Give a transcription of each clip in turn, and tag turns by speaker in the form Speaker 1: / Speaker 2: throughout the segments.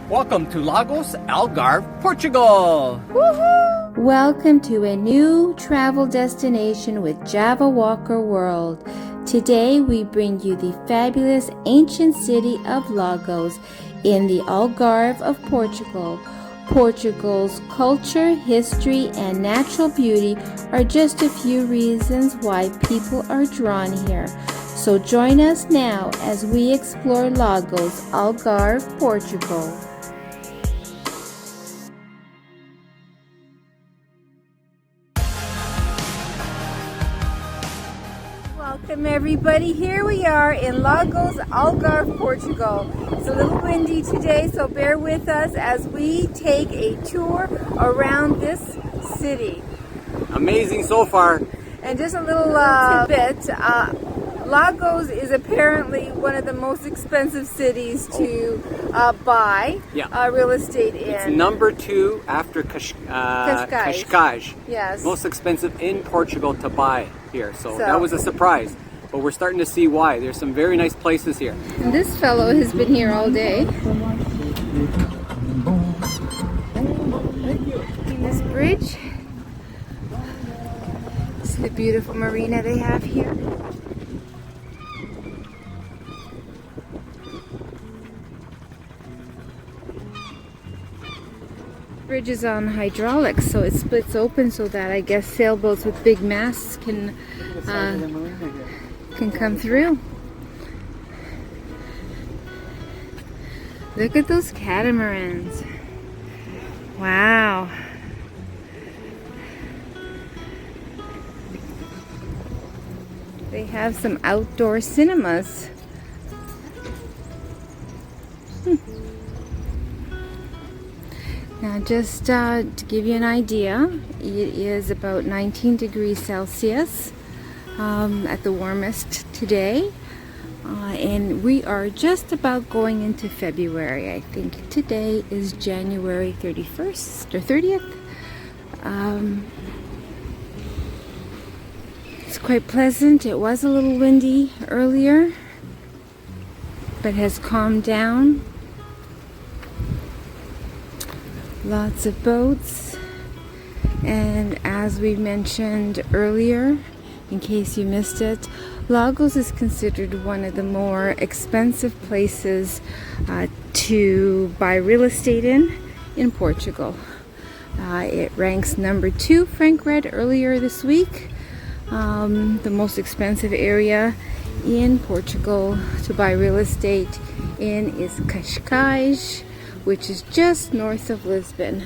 Speaker 1: Welcome to Lagos, Algarve, Portugal!
Speaker 2: Woohoo! Welcome to a new travel destination with Java Walker World. Today we bring you the fabulous ancient city of Lagos in the Algarve of Portugal. Portugal's culture, history, and natural beauty are just a few reasons why people are drawn here. So join us now as we explore Lagos, Algarve, Portugal. Welcome everybody, here we are in Lagos, Algarve, Portugal. It's a little windy today, so bear with us as we take a tour around this city.
Speaker 1: Amazing so far.
Speaker 2: And just a little bit, Lagos is apparently one of the most expensive cities to buy real estate in.
Speaker 1: It's number 2 after Cascais.
Speaker 2: Yes.
Speaker 1: Most expensive in Portugal to buy here. So that was a surprise. But we're starting to see why. There's some very nice places here.
Speaker 2: And this fellow has been here all day. In this bridge. See the beautiful marina they have here. Bridge is on hydraulics, so it splits open so that I guess sailboats with big masts can come through. Look at those catamarans. Wow. They have some outdoor cinemas. Now just to give you an idea, it is about 19 degrees Celsius at the warmest today. And we are just about going into February. I think today is January 31st or 30th. It's quite pleasant. It was a little windy earlier, but has calmed down. Lots of boats, and as we mentioned earlier, in case you missed it, Lagos is considered one of the more expensive places to buy real estate in Portugal. It ranks number 2, Frank read earlier this week. The most expensive area in Portugal to buy real estate in is Cascais, which is just north of Lisbon,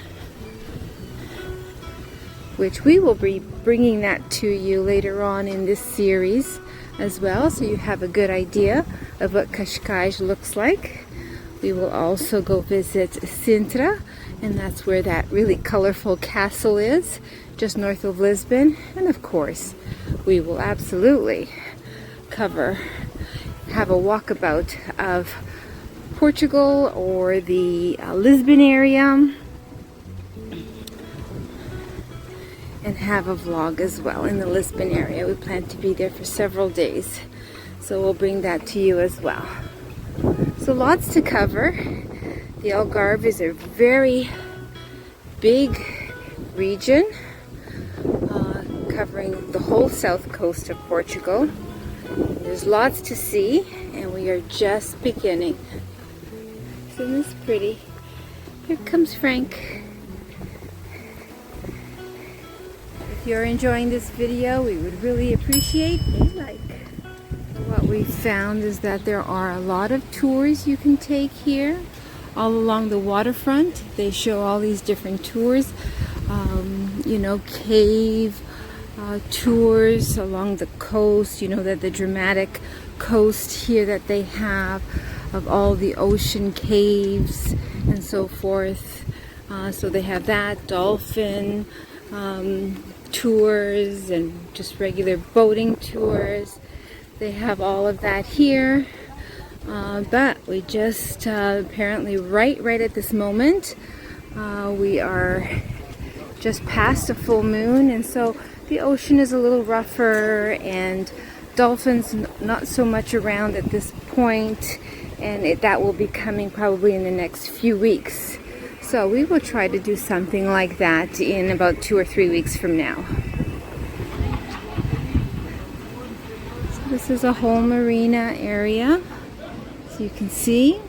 Speaker 2: which we will be bringing that to you later on in this series as well, so you have a good idea of what Cascais looks like. We will also go visit Sintra, and that's where that really colorful castle is, just north of Lisbon. And of course, we will absolutely have a walkabout of Portugal or the Lisbon area, and have a vlog as well in the Lisbon area. We plan to be there for several days, so we'll bring that to you as well. So lots to cover. The Algarve is a very big region covering the whole south coast of Portugal. There's lots to see, and we are just beginning. Isn't this pretty? Here comes Frank. If you're enjoying this video, we would really appreciate a like. What we found is that there are a lot of tours you can take here all along the waterfront. They show all these different tours, you know, cave tours along the coast, you know, that the dramatic coast here that they have of all the ocean caves and so forth. So they have that, dolphin tours and just regular boating tours. They have all of that here. But we just apparently right at this moment we are just past a full moon, and so the ocean is a little rougher and dolphins not so much around at this point, and that will be coming probably in the next few weeks. So we will try to do something like that in about 2 or 3 weeks from now. So this is a whole marina area, so you can see.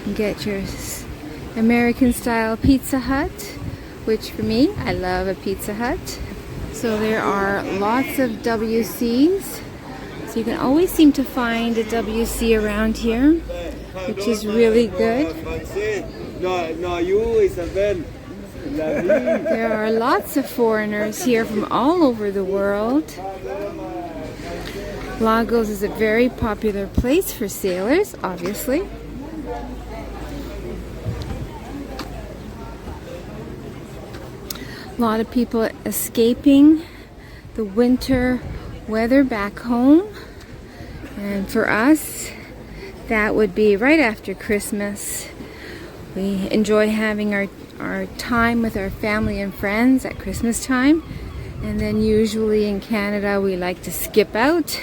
Speaker 2: You get your American style Pizza Hut, which for me, I love a Pizza Hut. So there are lots of WCs. So you can always seem to find a WC around here, which is really good. There are lots of foreigners here from all over the world. Lagos is a very popular place for sailors, obviously. A lot of people escaping the winter weather back home, and for us that would be right after Christmas. We enjoy having our time with our family and friends at Christmas time, and then usually in Canada we like to skip out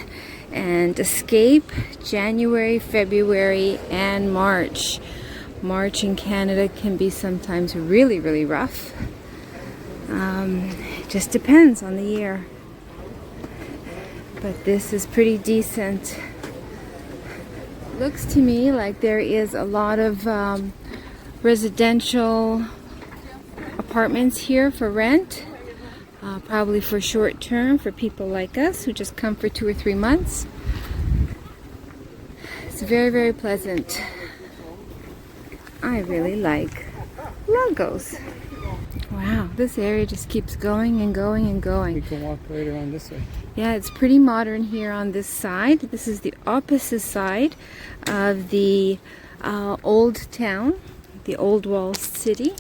Speaker 2: and escape January, February, and March. March in Canada can be sometimes really, really rough. It just depends on the year. But this is pretty decent. Looks to me like there is a lot of residential apartments here for rent, probably for short term for people like us who just come for 2 or 3 months. It's very, very pleasant. I really like Lagos. Wow, this area just keeps going and going and going.
Speaker 1: We can walk right around this way.
Speaker 2: Yeah, it's pretty modern here on this side. This is the opposite side of the old town, the old walled city.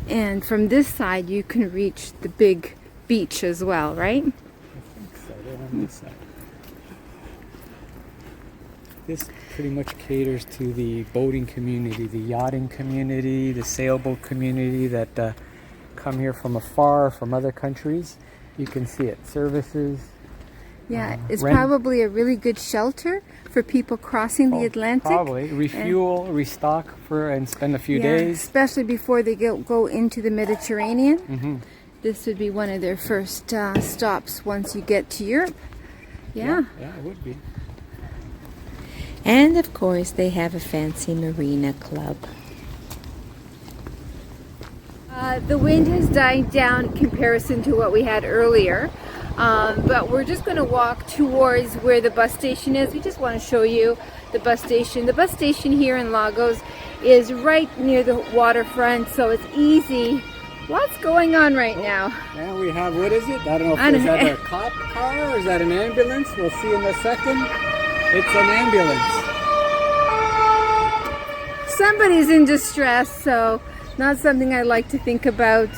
Speaker 2: And from this side you can reach the big beach as well, right?
Speaker 1: I think so, they're on this side. This pretty much caters to the boating community, the yachting community, the sailboat community that come here from afar, from other countries. You can see it. Services.
Speaker 2: Yeah, it's
Speaker 1: rent.
Speaker 2: probably a really good shelter for people crossing the Atlantic.
Speaker 1: Probably. Refuel, restock and spend a few
Speaker 2: Yeah,
Speaker 1: days.
Speaker 2: especially before they go into the Mediterranean.
Speaker 1: Mm-hmm.
Speaker 2: This would be one of their first stops once you get to Europe. Yeah.
Speaker 1: Yeah, it would be.
Speaker 3: And of course, they have a fancy marina club.
Speaker 2: The wind has died down in comparison to what we had earlier, but we're just going to walk towards where the bus station is. We just want to show you the bus station. The bus station here in Lagos is right near the waterfront, so it's easy. Lots going on right now.
Speaker 1: Now we have, what is it? I don't know if is that a cop car or is that an ambulance? We'll see in a second. It's an ambulance.
Speaker 2: Somebody's in distress, so not something I like to think about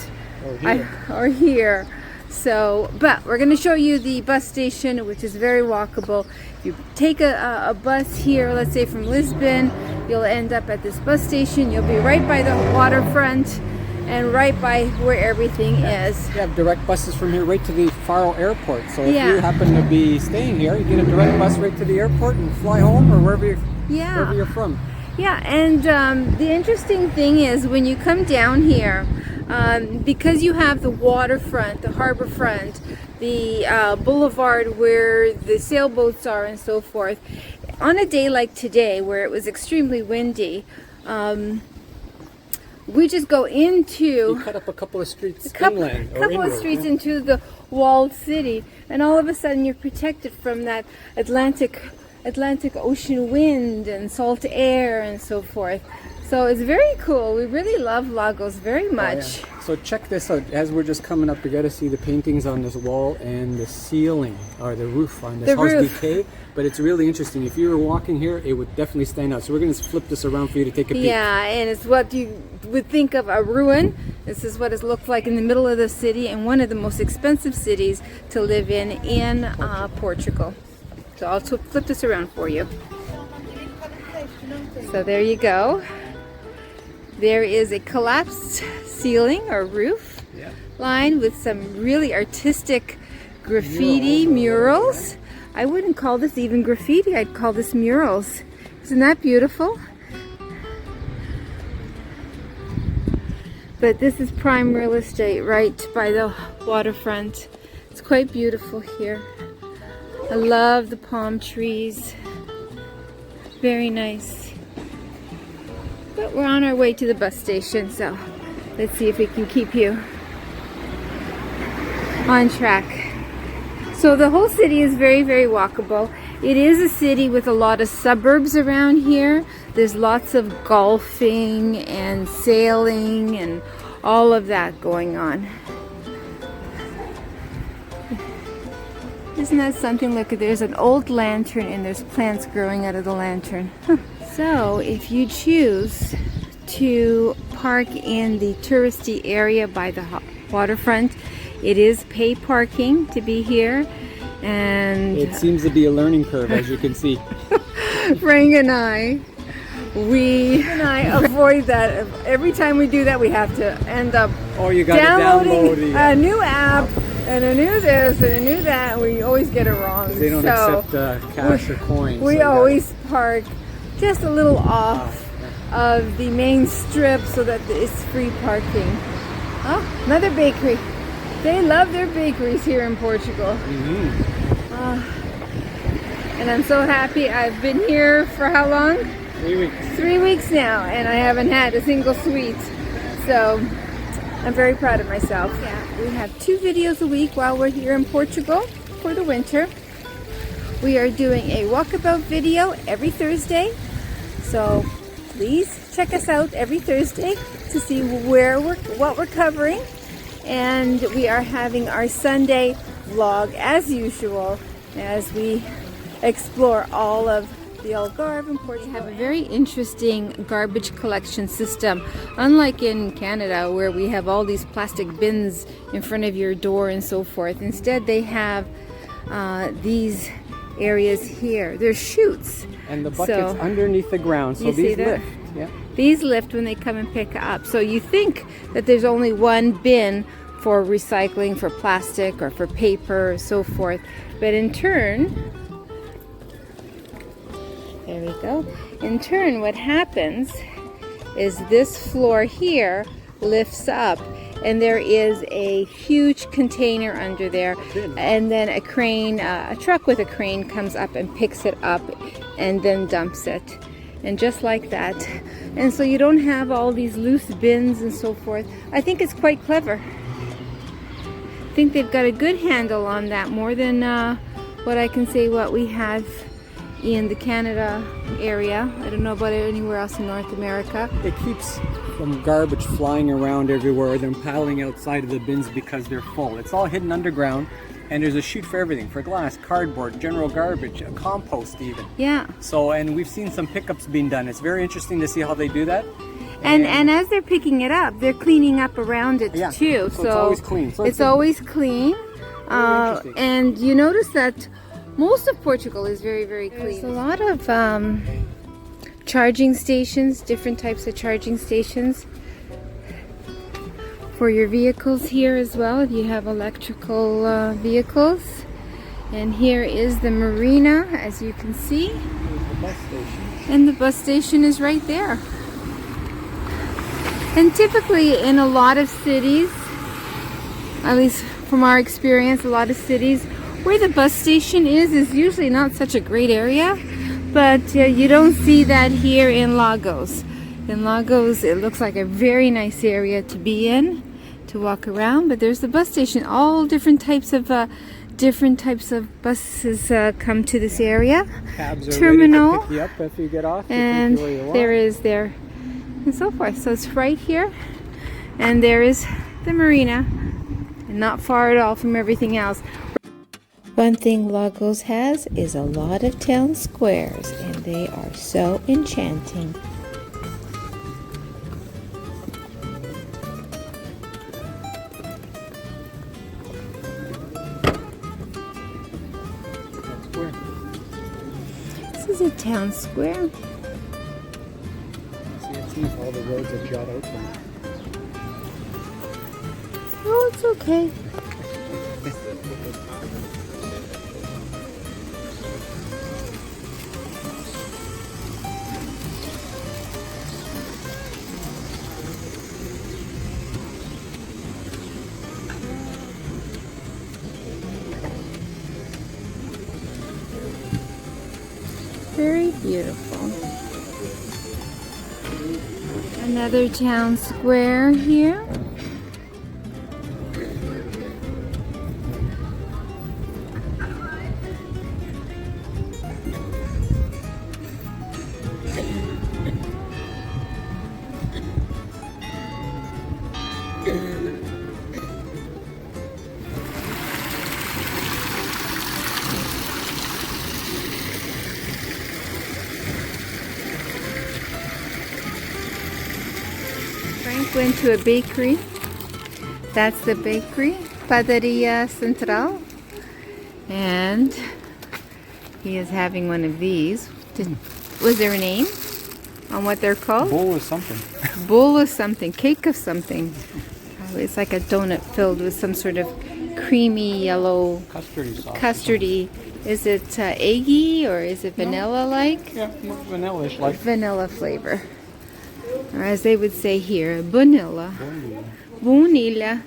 Speaker 2: or hear. So, but we're going to show you the bus station, which is very walkable. If you take a bus here, let's say from Lisbon, you'll end up at this bus station. You'll be right by the waterfront and right by where everything is.
Speaker 1: We have direct buses from here right to the Faro airport. So if you happen to be staying here, you get a direct bus right to the airport and fly home or wherever you're from.
Speaker 2: Yeah, and the interesting thing is when you come down here, because you have the waterfront, the harbor front, the boulevard where the sailboats are and so forth, on a day like today where it was extremely windy, we just go into...
Speaker 1: You cut up a couple of streets inland or
Speaker 2: couple of streets into the walled city, and all of a sudden you're protected from that Atlantic Ocean wind and salt air and so forth. So it's very cool. We really love Lagos very much.
Speaker 1: Oh, yeah. So check this out. As we're just coming up, you got to see the paintings on this wall and the ceiling or the roof on this house decay. But it's really interesting. If you were walking here, it would definitely stand out. So we're going to flip this around for you to take a peek.
Speaker 2: Yeah, and it's what you would think of a ruin. This is what it looked like in the middle of the city and one of the most expensive cities to live in Portugal. So I'll flip this around for you. So there you go. There is a collapsed ceiling or roof lined with some really artistic graffiti murals. I wouldn't call this even graffiti, I'd call this murals. Isn't that beautiful? But this is prime real estate right by the waterfront. It's quite beautiful here. I love the palm trees. Very nice. But we're on our way to the bus station, so let's see if we can keep you on track. So the whole city is very, very walkable. It is a city with a lot of suburbs around here. There's lots of golfing and sailing and all of that going on. Isn't that something? Look, there's an old lantern and there's plants growing out of the lantern. So if you choose to park in the touristy area by the waterfront, it is pay parking to be here. And
Speaker 1: it seems to be a learning curve, as you can see.
Speaker 2: Frank and I avoid that. Every time we do that, we have to end up downloading a new app and a new this and a new that, and we always get it wrong.
Speaker 1: They don't accept cash or coins.
Speaker 2: We always park just a little off of the main strip so that it's free parking. Oh, another bakery. They love their bakeries here in Portugal. And I'm so happy. I've been here for how long?
Speaker 1: 3 weeks.
Speaker 2: 3 weeks now, and I haven't had a single sweet. So I'm very proud of myself. Yeah, we have 2 videos a week while we're here in Portugal for the winter. We are doing a walkabout video every Thursday. So please check us out every Thursday to see what we're covering. And we are having our Sunday vlog as usual as we explore all of the Algarve in Portugal. We have a very interesting garbage collection system. Unlike in Canada where we have all these plastic bins in front of your door and so forth. Instead they have these areas here. There's chutes.
Speaker 1: And the bucket's underneath the ground, so these lift. Yeah.
Speaker 2: These lift when they come and pick up. So you think that there's only one bin for recycling, for plastic or for paper or so forth. But in turn, there we go. In turn, what happens is this floor here lifts up and there is a huge container under there, and then a crane, a truck with a crane comes up and picks it up and then dumps it. And just like that. And so you don't have all these loose bins and so forth. I think it's quite clever. I think they've got a good handle on that, more than what I can say what we have in the Canada area. I don't know about it anywhere else in North America.
Speaker 1: It keeps from garbage flying around everywhere, then piling outside of the bins because they're full. It's all hidden underground. And there's a chute for everything, for glass, cardboard, general garbage, compost even.
Speaker 2: Yeah.
Speaker 1: So, and we've seen some pickups being done. It's very interesting to see how they do that.
Speaker 2: And as they're picking it up, they're cleaning up around it too.
Speaker 1: So it's always clean. So
Speaker 2: it's always clean. And you notice that most of Portugal is very, very clean. There's a lot of charging stations, different types of charging stations for your vehicles here as well, if you have electrical vehicles. And here is the marina, as you can see.
Speaker 1: The bus station.
Speaker 2: And the bus station is right there. And typically in a lot of cities, at least from our experience, a lot of cities where the bus station is usually not such a great area, but you don't see that here in Lagos. In Lagos, it looks like a very nice area to be in, to walk around. But there's the bus station. All different types of buses come to this area.
Speaker 1: Cabs are
Speaker 2: terminal,
Speaker 1: ready to pick you up if you get off.
Speaker 2: And there is there, and so forth. So it's right here, and there is the marina, and not far at all from everything else.
Speaker 3: One thing Lagos has is a lot of town squares, and they are so enchanting.
Speaker 2: This is a town square.
Speaker 1: See, it seems all the roads are jot out from it.
Speaker 2: Oh, it's okay. Very beautiful. Another town square here. Frank went to a bakery. That's the bakery, Padaria Central. And he is having one of these. Was there a name on what they're called?
Speaker 1: Bowl of something.
Speaker 2: Bowl of something, cake of something. It's like a donut filled with some sort of creamy yellow
Speaker 1: Custardy sauce.
Speaker 2: custardy. Is it eggy or is it vanilla-like?
Speaker 1: Yeah, vanilla-ish like.
Speaker 2: Vanilla flavor. Or as they would say here, vanilla. Vanilla.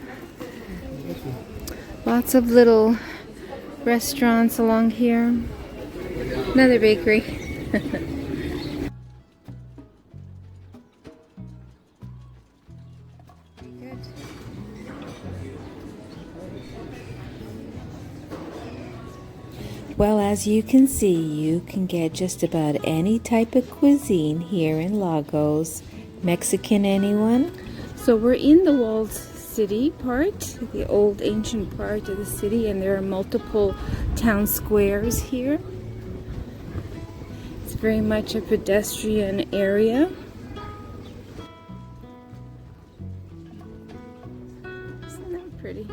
Speaker 2: Lots of little restaurants along here. Another bakery. Good.
Speaker 3: Well, as you can see, you can get just about any type of cuisine here in Lagos. Mexican, anyone?
Speaker 2: So we're in the walled city part, the old ancient part of the city, and there are multiple town squares here. It's very much a pedestrian area. Isn't that pretty?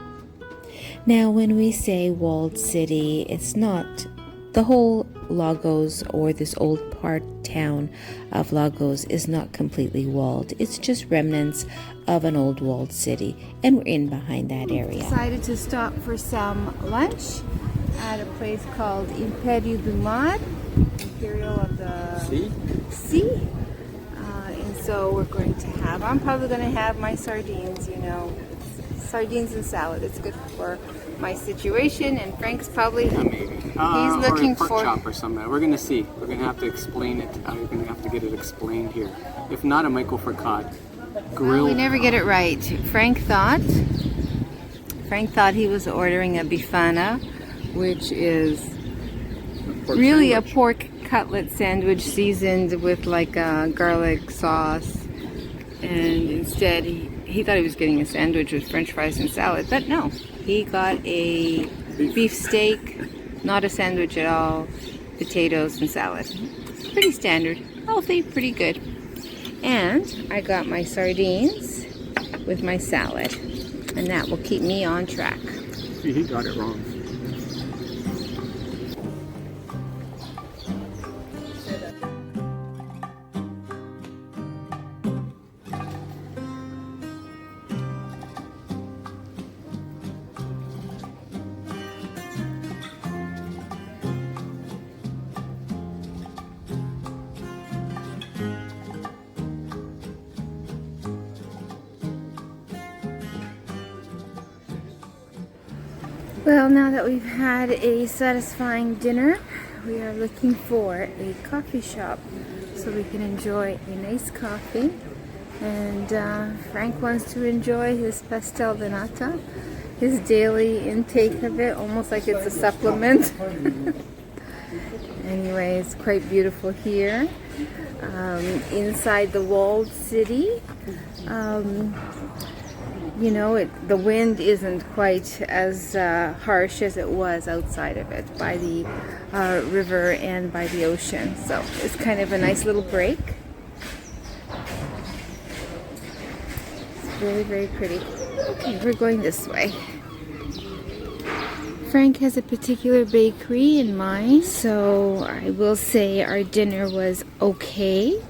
Speaker 3: Now, when we say walled city, it's not the whole Lagos or this old part town of Lagos is not completely walled. It's just remnants of an old walled city, and we're in behind that area.
Speaker 2: Decided to stop for some lunch at a place called Imperio do Mar, Imperial of the Sea. And so we're going to have, I'm probably going to have my sardines, you know, sardines and salad. It's good for my situation, and Frank's probably he's looking
Speaker 1: or a pork
Speaker 2: for
Speaker 1: chop or something. We're gonna see. We're gonna have to explain it. We're gonna have to get it explained here. If not, I might go for cod. Grilled.
Speaker 2: We never get it right. Frank thought he was ordering a bifana, which is
Speaker 1: pork
Speaker 2: really
Speaker 1: sandwich.
Speaker 2: a pork cutlet sandwich seasoned with like a garlic sauce, and instead he thought he was getting a sandwich with french fries and salad, but no, he got a beef steak, not a sandwich at all, potatoes and salad. Pretty standard, healthy, pretty good. And I got my sardines with my salad, and that will keep me on track.
Speaker 1: See, he got it wrong.
Speaker 2: Well, now that we've had a satisfying dinner, we are looking for a coffee shop so we can enjoy a nice coffee. And Frank wants to enjoy his pastel de nata, his daily intake of it, almost like it's a supplement. Anyway, it's quite beautiful here. Inside the walled city, you know, the wind isn't quite as harsh as it was outside of it by the river and by the ocean. So it's kind of a nice little break. It's very, very pretty. Okay, we're going this way. Frank has a particular bakery in mind, so I will say our dinner was okay.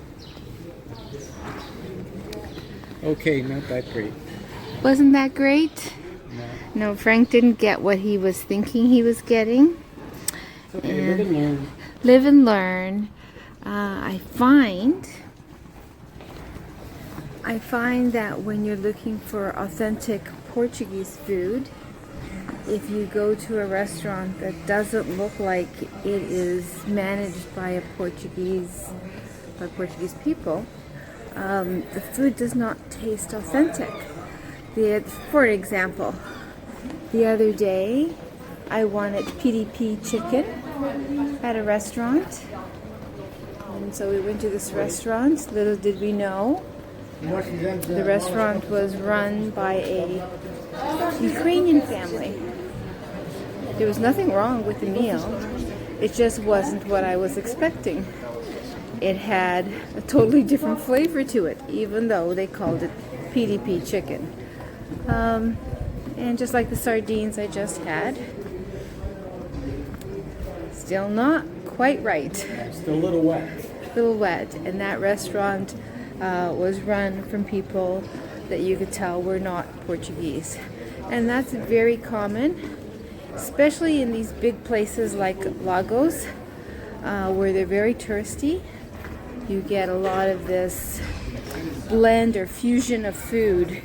Speaker 1: Okay, not that great.
Speaker 2: Wasn't that great? No, Frank didn't get what he was thinking he was getting.
Speaker 1: Okay, live and learn.
Speaker 2: Live and learn. I find that when you're looking for authentic Portuguese food, if you go to a restaurant that doesn't look like it is managed by Portuguese people, the food does not taste authentic. For example, the other day I wanted PDP chicken at a restaurant, and so we went to this restaurant. Little did we know, the restaurant was run by a Ukrainian family. There was nothing wrong with the meal, it just wasn't what I was expecting. It had a totally different flavor to it, even though they called it PDP chicken. And just like the sardines I just had, still not quite right.
Speaker 1: Still a little wet.
Speaker 2: A little wet. And that restaurant was run from people that you could tell were not Portuguese. And that's very common, especially in these big places like Lagos, where they're very touristy. You get a lot of this blend or fusion of food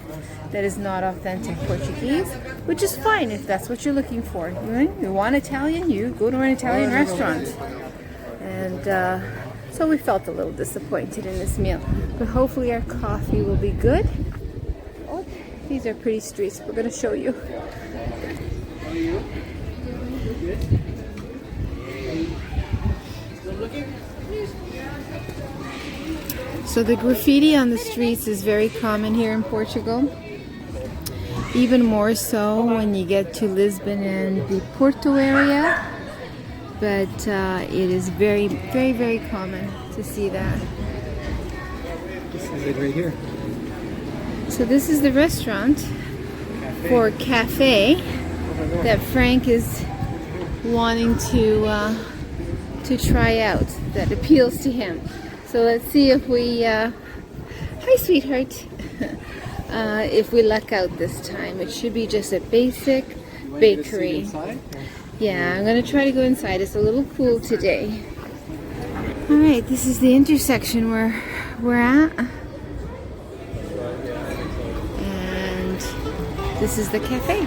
Speaker 2: that is not authentic Portuguese, which is fine if that's what you're looking for. You want Italian, you go to an Italian restaurant. And so we felt a little disappointed in this meal. But hopefully our coffee will be good. Oh, these are pretty streets. We're going to show you. So the graffiti on the streets is very common here in Portugal. Even more so when you get to Lisbon and the Porto area. But it is very, very, very common to see that.
Speaker 1: This is it right here.
Speaker 2: So this is the restaurant for cafe that Frank is wanting to try out, that appeals to him. So let's see if we, hi sweetheart, if we luck out this time. It should be just a basic bakery. Yeah, I'm going to try to go inside. It's a little cool today. Alright, this is the intersection where we're at. And this is the cafe.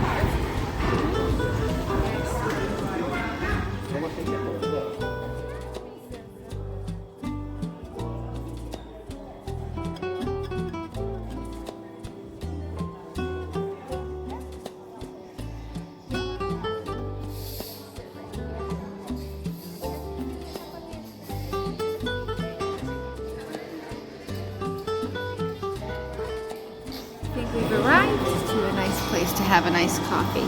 Speaker 2: I think we've arrived to a nice place to have a nice coffee.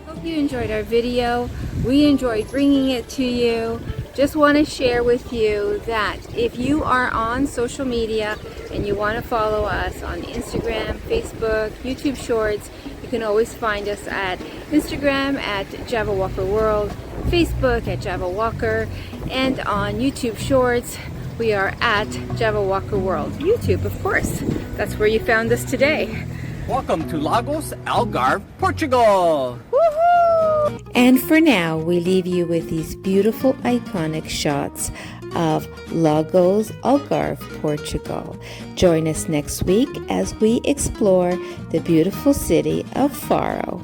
Speaker 2: Hope you enjoyed our video. We enjoyed bringing it to you. Just want to share with you that if you are on social media and you want to follow us on Instagram, Facebook, YouTube Shorts, you can always find us at Instagram at Java Walker World, Facebook at Java Walker, and on YouTube Shorts we are at Java Walker World. YouTube, of course. That's where you found us today.
Speaker 1: Welcome to Lagos, Algarve, Portugal!
Speaker 2: Woohoo!
Speaker 3: And for now, we leave you with these beautiful iconic shots of Lagos, Algarve, Portugal. Join us next week as we explore the beautiful city of Faro.